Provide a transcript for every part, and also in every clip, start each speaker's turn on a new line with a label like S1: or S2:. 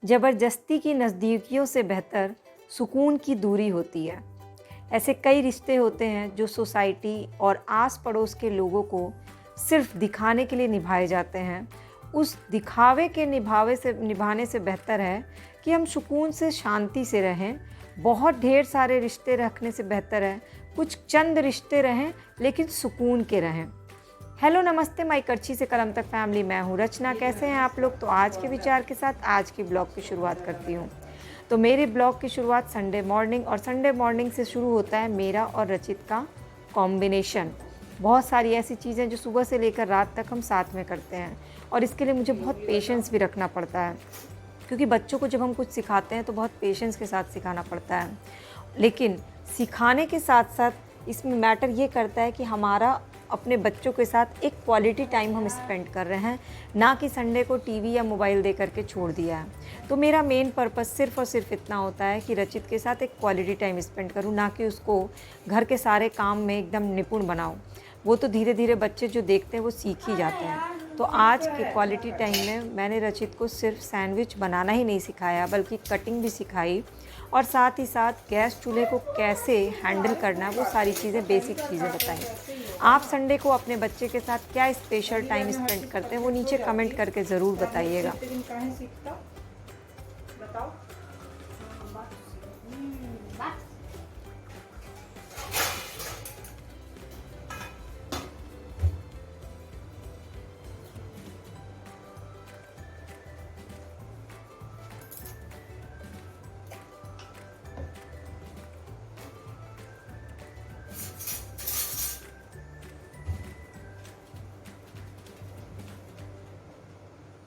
S1: ज़बरदस्ती की नज़दीकियों से बेहतर सुकून की दूरी होती है। ऐसे कई रिश्ते होते हैं जो सोसाइटी और आस पड़ोस के लोगों को सिर्फ दिखाने के लिए निभाए जाते हैं। उस दिखावे के निभाने से बेहतर है कि हम सुकून से शांति से रहें। बहुत ढेर सारे रिश्ते रखने से बेहतर है कुछ चंद रिश्ते रहें लेकिन सुकून के रहें। हेलो नमस्ते माई करछी से कलम तक फैमिली, मैं हूँ रचना। कैसे हैं आप लोग? तो आज के विचार के साथ आज की ब्लॉग की शुरुआत करती हूँ। तो मेरे ब्लॉग की शुरुआत संडे मॉर्निंग और संडे मॉर्निंग से शुरू होता है मेरा और रचित का कॉम्बिनेशन। बहुत सारी ऐसी चीज़ें जो सुबह से लेकर रात तक हम साथ में करते हैं और इसके लिए मुझे बहुत पेशेंस भी रखना पड़ता है, क्योंकि बच्चों को जब हम कुछ सिखाते हैं तो बहुत पेशेंस के साथ सिखाना पड़ता है। लेकिन सिखाने के साथ साथ इसमें मैटर ये करता है कि हमारा अपने बच्चों के साथ एक क्वालिटी टाइम हम स्पेंड कर रहे हैं, ना कि संडे को टीवी या मोबाइल दे करके छोड़ दिया है। तो मेरा मेन पर्पस सिर्फ़ और सिर्फ इतना होता है कि रचित के साथ एक क्वालिटी टाइम स्पेंड करूं, ना कि उसको घर के सारे काम में एकदम निपुण बनाऊं। वो तो धीरे धीरे बच्चे जो देखते हैं वो सीख ही जाते हैं। तो आज के क्वालिटी टाइम में मैंने रचित को सिर्फ सैंडविच बनाना ही नहीं सिखाया, बल्कि कटिंग भी सिखाई और साथ ही साथ गैस चूल्हे को कैसे हैंडल करना है वो सारी चीज़ें, बेसिक चीज़ें बताई। आप संडे को अपने बच्चे के साथ क्या स्पेशल टाइम स्पेंड करते हैं वो नीचे कमेंट करके ज़रूर बताइएगा।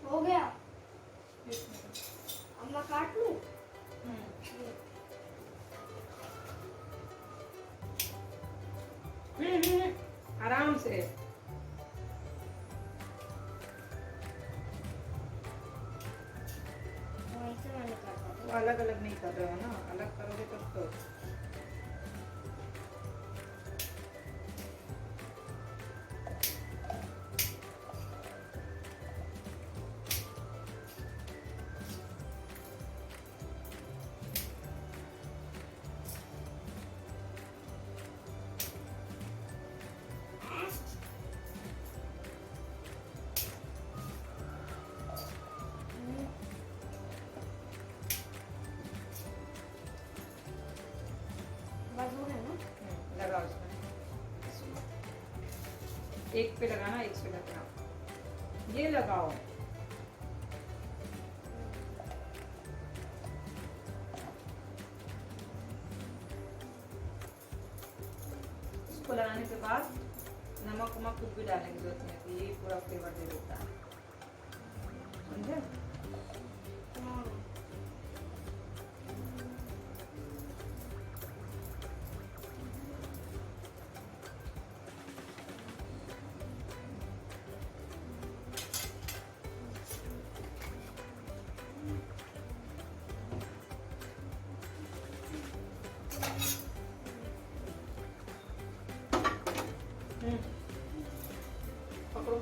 S2: हो गया। अम्मा काट लूं?
S1: आराम से।
S2: वैसे मैंने काटा था।
S3: वो अलग अलग नहीं कर रहे हो ना, अलग करोगे तब तो।
S2: बस हो गया ना?
S3: लगाओ इसमें, एक पे लगाना, एक पे लगाना, ये लगाओ। इसको लगाने के बाद नमक वमक कुछ भी डालने की जरूरत नहीं होती, ये पूरा फ्लेवर दे देता है, समझे?
S2: हाँ।
S3: पकड़ो,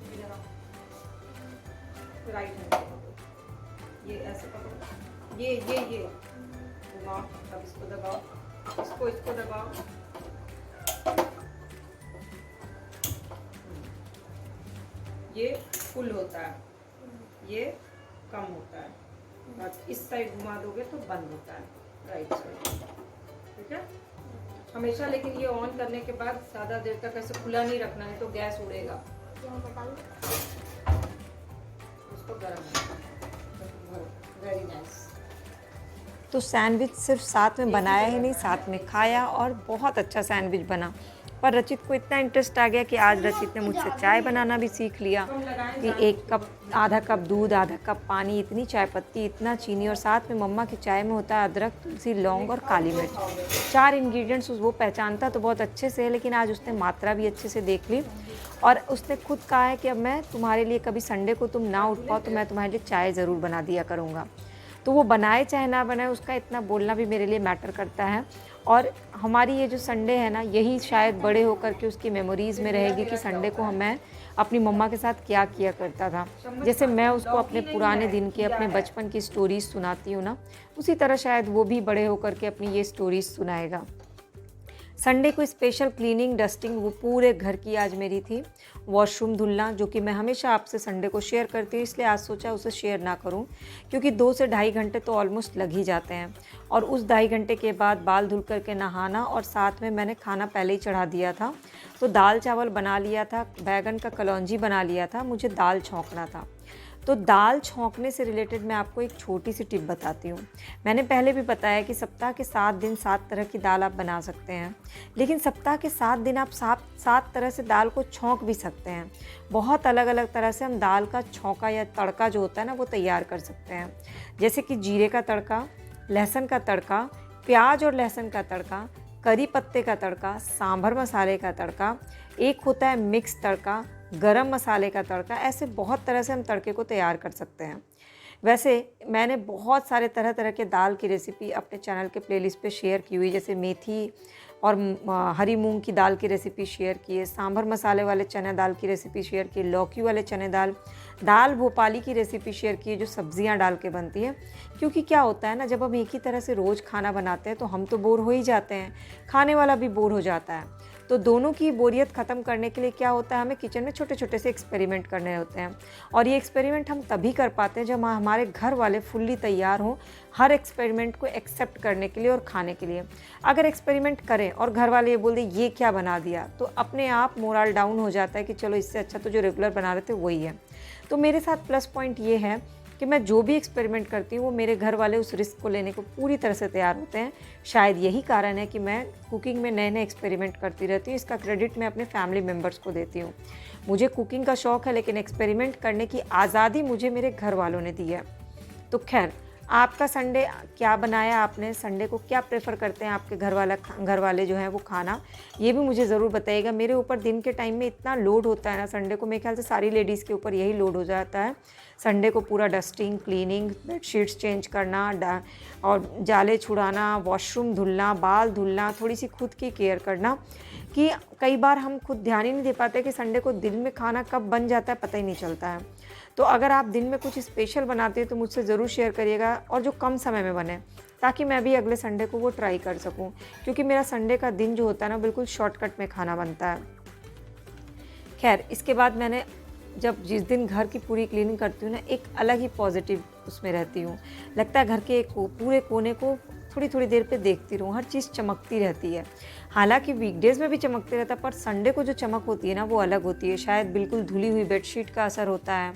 S3: ये लगाओ, राइट हैंड पकड़ो, ये ऐसे पकड़ो, ये घुमाओ, अब इसको दबाओ, इसको दबाओ, ये फुल होता है, ये कम होता है, और इस साइड घुमा दोगे तो बंद होता है, राइट साइड, ठीक है? हमेशा लेकिन ये ऑन करने के बाद ज़्यादा देर तक ऐसे खुला नहीं रखना है, तो गैस उड़ेगा।
S2: क्या बता लूं?
S3: उसको गर्म, वेरी नाइस।
S1: तो सैंडविच सिर्फ साथ में बनाया ही नहीं, साथ में खाया और बहुत अच्छा सैंडविच बना। पर रचित को इतना इंटरेस्ट आ गया कि आज रचित ने मुझसे चाय बनाना भी सीख लिया कि एक कप, आधा कप दूध, आधा कप पानी, इतनी चाय पत्ती, इतना चीनी और साथ में मम्मा की चाय में होता है अदरक, तुलसी, लौंग और काली मिर्च। 4 इंग्रेडिएंट्स वो पहचानता तो बहुत अच्छे से है, लेकिन आज उसने मात्रा भी अच्छे से देख ली और उसने खुद कहा है कि अब मैं तुम्हारे लिए, कभी संडे को तुम ना उठ पाओ तो मैं तुम्हारे लिए चाय ज़रूर बना दिया करूँगा। तो वो बनाए चाहे ना बनाए, उसका इतना बोलना भी मेरे लिए मैटर करता है। और हमारी ये जो संडे है ना, यही शायद बड़े होकर के उसकी मेमोरीज़ में रहेगी कि संडे को मैं अपनी मम्मा के साथ क्या किया करता था। जैसे मैं उसको अपने पुराने दिन की, अपने बचपन की स्टोरीज सुनाती हूँ ना, उसी तरह शायद वो भी बड़े होकर के अपनी ये स्टोरीज सुनाएगा। संडे को स्पेशल क्लीनिंग डस्टिंग वो पूरे घर की आज मेरी थी। वॉशरूम धुलना, जो कि मैं हमेशा आपसे संडे को शेयर करती हूँ, इसलिए आज सोचा उसे शेयर ना करूँ, क्योंकि 2 से ढाई घंटे तो ऑलमोस्ट लग ही जाते हैं। और उस 2.5 घंटे के बाद बाल धुल करके नहाना, और साथ में मैंने खाना पहले ही चढ़ा दिया था। तो दाल चावल बना लिया था, बैगन का कलौंजी बना लिया था, मुझे दाल छौंकना था। तो दाल छौंकने से रिलेटेड मैं आपको एक छोटी सी टिप बताती हूँ। मैंने पहले भी बताया कि सप्ताह के 7 दिन 7 तरह की दाल आप बना सकते हैं, लेकिन सप्ताह के 7 दिन आप 7 तरह से दाल को छौंक भी सकते हैं। बहुत अलग अलग तरह से हम दाल का छौंका या तड़का जो होता है ना, वो तैयार कर सकते हैं। जैसे कि जीरे का तड़का, लहसुन का तड़का, प्याज और लहसुन का तड़का, करी पत्ते का तड़का, सांभर मसाले का तड़का, एक होता है मिक्स तड़का, गरम मसाले का तड़का। ऐसे बहुत तरह से हम तड़के को तैयार कर सकते हैं। वैसे मैंने बहुत सारे तरह तरह के दाल की रेसिपी अपने चैनल के प्लेलिस्ट पे शेयर की हुई, जैसे मेथी और हरी मूंग की दाल की रेसिपी शेयर की है, सांभर मसाले वाले चने दाल की रेसिपी शेयर की, लौकी वाले चने दाल भोपाली की रेसिपी शेयर की है, जो सब्जियां डाल के बनती है। क्योंकि क्या होता है ना, जब हम एक ही तरह से रोज़ खाना बनाते हैं तो हम तो बोर हो ही जाते हैं, खाने वाला भी बोर हो जाता है। तो दोनों की बोरियत ख़त्म करने के लिए क्या होता है, हमें किचन में छोटे छोटे से एक्सपेरिमेंट करने होते हैं। और ये एक्सपेरिमेंट हम तभी कर पाते हैं जब हमारे घर वाले फुल्ली तैयार हों हर एक्सपेरिमेंट को एक्सेप्ट करने के लिए और खाने के लिए। अगर एक्सपेरिमेंट करें और घर वाले ये बोल दें ये क्या बना दिया, तो अपने आप मोरल डाउन हो जाता है कि चलो इससे अच्छा तो जो रेगुलर बना रहे थे वही है। तो मेरे साथ प्लस पॉइंट ये है कि मैं जो भी एक्सपेरिमेंट करती हूँ वो मेरे घर वाले उस रिस्क को लेने को पूरी तरह से तैयार होते हैं। शायद यही कारण है कि मैं कुकिंग में नए नए एक्सपेरिमेंट करती रहती हूँ। इसका क्रेडिट मैं अपने फैमिली मेम्बर्स को देती हूँ। मुझे कुकिंग का शौक़ है, लेकिन एक्सपेरिमेंट करने की आज़ादी मुझे मेरे घर वालों ने दी है। तो खैर, आपका संडे क्या बनाया आपने, संडे को क्या प्रेफर करते हैं आपके घर वाले जो हैं वो खाना, ये भी मुझे ज़रूर बताइएगा। मेरे ऊपर दिन के टाइम में इतना लोड होता है ना संडे को, मेरे ख्याल से सारी लेडीज़ के ऊपर यही लोड हो जाता है। संडे को पूरा डस्टिंग, क्लीनिंग, बेडशीट्स चेंज करना और जाले छुड़ाना, वॉशरूम धुलना, बाल धुलना, थोड़ी सी खुद की केयर करना, कि कई बार हम खुद ध्यान ही नहीं दे पाते कि संडे को दिन में खाना कब बन जाता है पता ही नहीं चलता है। तो अगर आप दिन में कुछ स्पेशल बनाते हैं तो मुझसे ज़रूर शेयर करिएगा, और जो कम समय में बने, ताकि मैं भी अगले संडे को वो ट्राई कर सकूं। क्योंकि मेरा संडे का दिन जो होता है ना, बिल्कुल शॉर्टकट में खाना बनता है। खैर, इसके बाद मैंने जिस दिन घर की पूरी क्लीनिंग करती हूँ ना, एक अलग ही पॉजिटिव उसमें रहती हूँ। लगता है घर के पूरे कोने को थोड़ी थोड़ी देर पे देखती रहूँ, हर चीज़ चमकती रहती है। हालांकि वीकडेज़ में भी चमकते रहता है, पर संडे को जो चमक होती है ना वो अलग होती है। शायद बिल्कुल धुली हुई बेडशीट का असर होता है।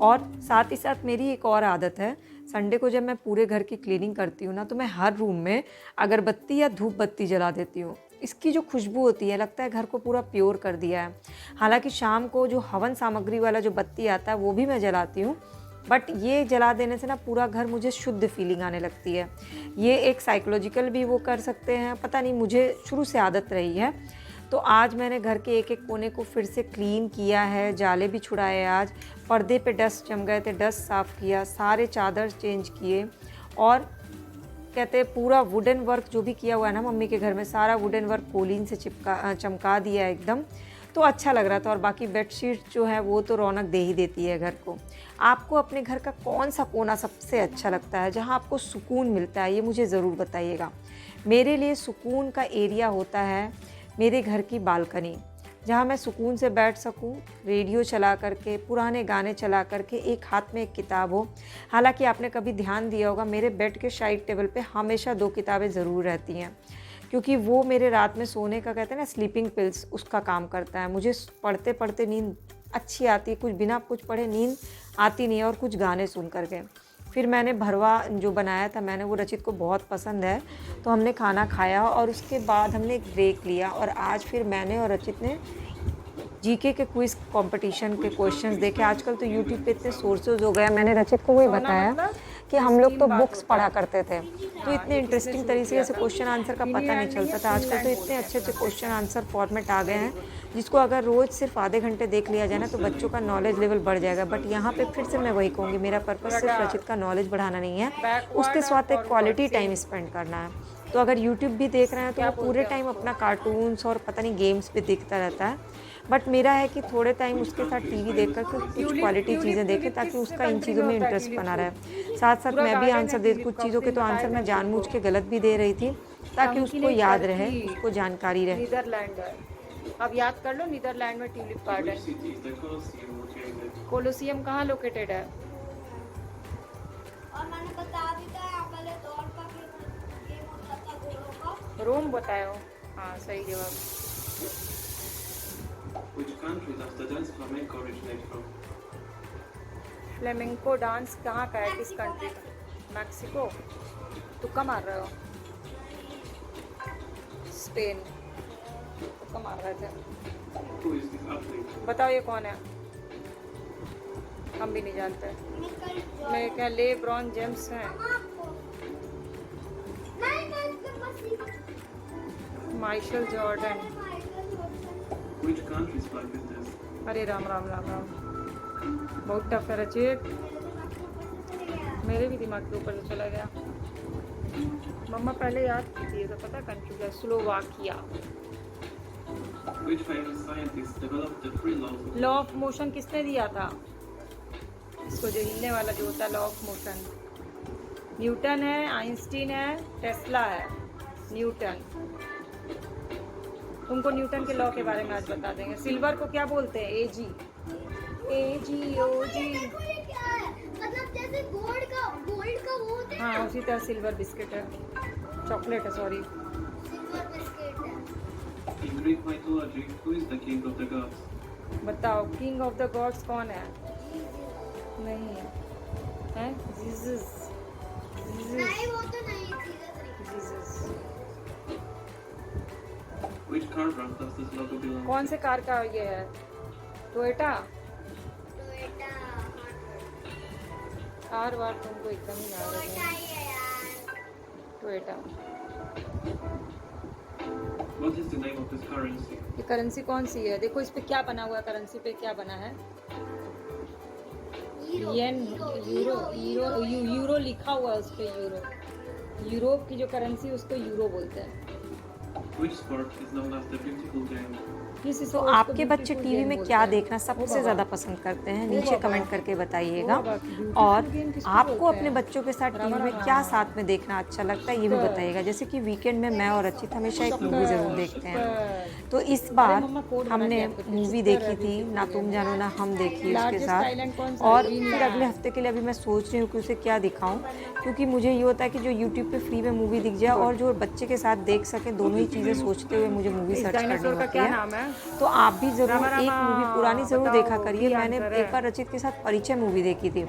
S1: और साथ ही साथ मेरी एक और आदत है, संडे को जब मैं पूरे घर की क्लीनिंग करती हूँ ना, तो मैं हर रूम में अगरबत्ती या धूप बत्ती जला देती हूँ। इसकी जो खुशबू होती है, लगता है घर को पूरा प्योर कर दिया है। हालांकि शाम को जो हवन सामग्री वाला जो बत्ती आता है वो भी मैं जलाती हूँ, बट ये जला देने से ना पूरा घर मुझे शुद्ध फीलिंग आने लगती है। ये एक साइकोलॉजिकल भी वो कर सकते हैं, पता नहीं, मुझे शुरू से आदत रही है। तो आज मैंने घर के एक एक कोने को फिर से क्लीन किया है, जाले भी छुड़ाए। आज पर्दे पे डस्ट जम गए थे, डस्ट साफ़ किया, सारे चादर चेंज किए, और कहते हैं पूरा वुडन वर्क जो भी किया हुआ है ना मम्मी के घर में, सारा वुडन वर्क कोलिन से चमका दिया एकदम। तो अच्छा लग रहा था। और बाकी बेडशीट जो है वो तो रौनक दे ही देती है घर को। आपको अपने घर का कौन सा कोना सबसे अच्छा लगता है, जहाँ आपको सुकून मिलता है, ये मुझे ज़रूर बताइएगा। मेरे लिए सुकून का एरिया होता है मेरे घर की बालकनी, जहाँ मैं सुकून से बैठ सकूँ, रेडियो चला करके, पुराने गाने चला करके, एक हाथ में एक किताब हो। हालांकि आपने कभी ध्यान दिया होगा, मेरे बेड के साइड टेबल पे हमेशा 2 किताबें ज़रूर रहती हैं, क्योंकि वो मेरे रात में सोने का, कहते हैं ना, स्लीपिंग पिल्स, उसका काम करता है। मुझे पढ़ते पढ़ते नींद अच्छी आती है, कुछ बिना कुछ पढ़े नींद आती नहीं है, और कुछ गाने सुन करके। फिर मैंने भरवा जो बनाया था मैंने, वो रचित को बहुत पसंद है, तो हमने खाना खाया और उसके बाद हमने एक ब्रेक लिया। और आज फिर मैंने और रचित ने जीके के क्विज़ कंपटीशन के क्वेश्चंस देखे। आजकल तो यूट्यूब पे इतने सोर्सेज हो गए। मैंने रचित को वही बताया कि हम लोग तो बुक्स पढ़ा करते थे, तो इतने इंटरेस्टिंग तरीके से क्वेश्चन आंसर का पता नहीं चलता था। आजकल तो इतने अच्छे अच्छे क्वेश्चन आंसर फॉर्मेट आ गए हैं, जिसको अगर रोज़ सिर्फ आधे घंटे देख लिया जाए ना, तो बच्चों का नॉलेज लेवल बढ़ जाएगा। बट यहाँ पे फिर से मैं वही कहूँगी, मेरा पर्पस सिर्फ रचित का नॉलेज बढ़ाना नहीं है, उसके साथ एक क्वालिटी टाइम स्पेंड करना है। तो अगर यूट्यूब भी देख रहे हैं तो वो पूरे टाइम अपना कार्टून्स और पता नहीं गेम्स पे देखता रहता है। बट मेरा है कि थोड़े टाइम उसके साथ टीवी देखकर कुछ क्वालिटी चीज़ें देखें ताकि उसका इन चीज़ों में इंटरेस्ट बना रहे। साथ साथ मैं भी आंसर दे, कुछ चीज़ों के तो आंसर मैं जानबूझ के गलत भी दे रही थी ताकि उसको याद रहे, उसको जानकारी रहे।
S3: नीदरलैंड है, अब याद कर लो, नीदरलैंड में tulip garden.
S4: city is the Colosseum located?
S3: Colosseum कहाँ लोकेटेड है?
S2: और मैंने बता भी था यहाँ पहले दौड़ का गेम होता था घोड़ों का।
S3: रोम बताए हो? हाँ सही जवाब।
S4: Which country does the dance flamenco originate from?
S3: Flamenco dance कहाँ का है, किस कंट्री का? मैक्सिको। तुक्का मार रहे हो? स्पेन। तुक्का मार रहे थे।
S4: Who is this athlete?
S3: बताओ ये कौन है? हम भी नहीं जानते। मैं क्या ले ब्रॉन जेम्स हैं? Michael Jordan.
S4: Which country's flag is this?
S3: अरे राम राम राम राम, बहुत टफ है रचित, मेरे भी दिमाग के ऊपर से चला गया। मम्मा पहले याद की थी, ये तो पता कंट्री का, Slovakia.
S4: Which famous scientist developed the three laws of
S3: law of motion किसने दिया था? इसको जो हिलने वाला जो होता है लॉ ऑफ मोशन, न्यूटन है, आइंस्टीन है, टेस्ला है। न्यूटन। तुमको न्यूटन के लॉ के बारे में आज बता देंगे। सिल्वर को क्या बोलते हैं? एजी। एजी ओजी।
S2: मतलब जैसे गोल्ड का वो होता है
S3: हाँ उसी तरह सिल्वर बिस्किट है, चॉकलेट है सॉरी।
S2: सिल्वर बिस्किट है।
S4: In Greek mythology, who is the king of the gods?
S3: बताओ किंग ऑफ द गॉड्स कौन है? नहीं है जीसस।
S2: नहीं वो तो नहीं थी।
S3: Jesus.
S4: Which car brand does this logo belong to?
S3: कौन से कार का ये है? टोयोटा।
S2: टोयोटा
S3: कार वार तुमको एकदम ही ना
S2: टोयोटा
S3: रहे।
S2: ही है यार।
S3: Toyota.
S4: What is the name of this currency?
S3: ये करेंसी कौन सी है? देखो इस पे क्या बना हुआ है, करेंसी पे क्या बना है? येन, यूरो। यूरो लिखा हुआ है उस पे, यूरो। यूरोप की जो करेंसी उसको यूरो बोलते हैं।
S4: Which sport is known as the beautiful game?
S1: तो आपके बच्चे टीवी में क्या देखना सबसे ज़्यादा पसंद करते हैं, नीचे कमेंट करके बताइएगा। और आपको अपने बच्चों के साथ टीवी में क्या साथ में देखना अच्छा लगता है ये भी बताइएगा। जैसे कि वीकेंड में मैं और अचित हमेशा एक मूवी ज़रूर देखते हैं। तो इस बार हमने मूवी देखी थी ना तुम जानो ना हम देखी उसके साथ। और फिर अगले हफ्ते के लिए अभी मैं सोच रही हूँ कि उसे क्या दिखाऊँ, क्योंकि मुझे ये होता है कि जो यूट्यूब पे फ्री में मूवी दिख जाए और जो बच्चे के साथ देख सके, दोनों ही चीज़ें सोचते हुए मुझे मूवी सर्च करनी होती है। तो आप भी ज़रूर एक मूवी पुरानी ज़रूर देखा करिए। मैंने एक बार रचित के साथ परिचय मूवी देखी थी।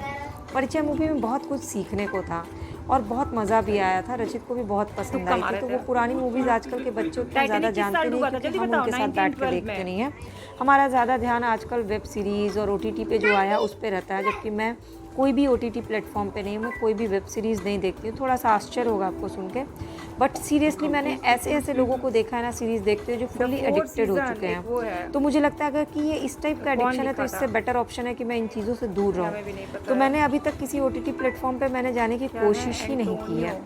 S1: परिचय मूवी में बहुत कुछ सीखने को था और बहुत मज़ा भी आया था, रचित को भी बहुत पसंद आई थी। तो वो पुरानी मूवीज़ आजकल के बच्चे उतना ज़्यादा जानते नहीं क्योंकि हम उनके साथ बैठ कर देखते नहीं हैं। हमारा ज़्यादा ध्यान आजकल वेब सीरीज़ और OTT पे जो आया उस पर रहता है, जबकि मैं कोई भी OTT प्लेटफॉर्म पे नहीं, मैं कोई भी वेब सीरीज़ नहीं देखती हूँ। थोड़ा सा आश्चर्य होगा आपको सुन के, बट सीरियसली मैंने ऐसे ऐसे लोगों को देखा है ना सीरीज़ देखते हुए जो फुली एडिक्टेड हो चुके हैं। तो मुझे लगता है कि ये इस टाइप का एडिक्शन है तो इससे बेटर ऑप्शन है कि मैं इन चीज़ों से दूर रहूँ। तो मैंने अभी तक किसी OTT प्लेटफॉर्म पे मैंने जाने की कोशिश ही नहीं की है।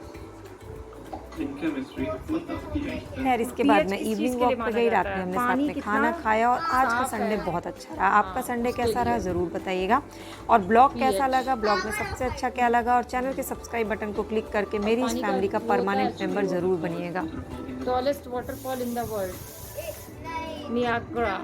S4: In chemistry, what does pH stand
S1: खैर इसके बाद मैं इवनिंग वॉक पे गई, रात में हमने साथ में खाना खाया और आज का संडे बहुत अच्छा रहा। आपका संडे कैसा रहा ज़रूर बताइएगा। और ब्लॉग कैसा लगा, ब्लॉग में सबसे अच्छा क्या लगा, और चैनल के सब्सक्राइब बटन को क्लिक करके मेरी इस फैमिली का परमानेंट मेंबर ज़रूर बनिएगा।
S4: waterfall in
S3: tallest waterfall in the world, Niagara.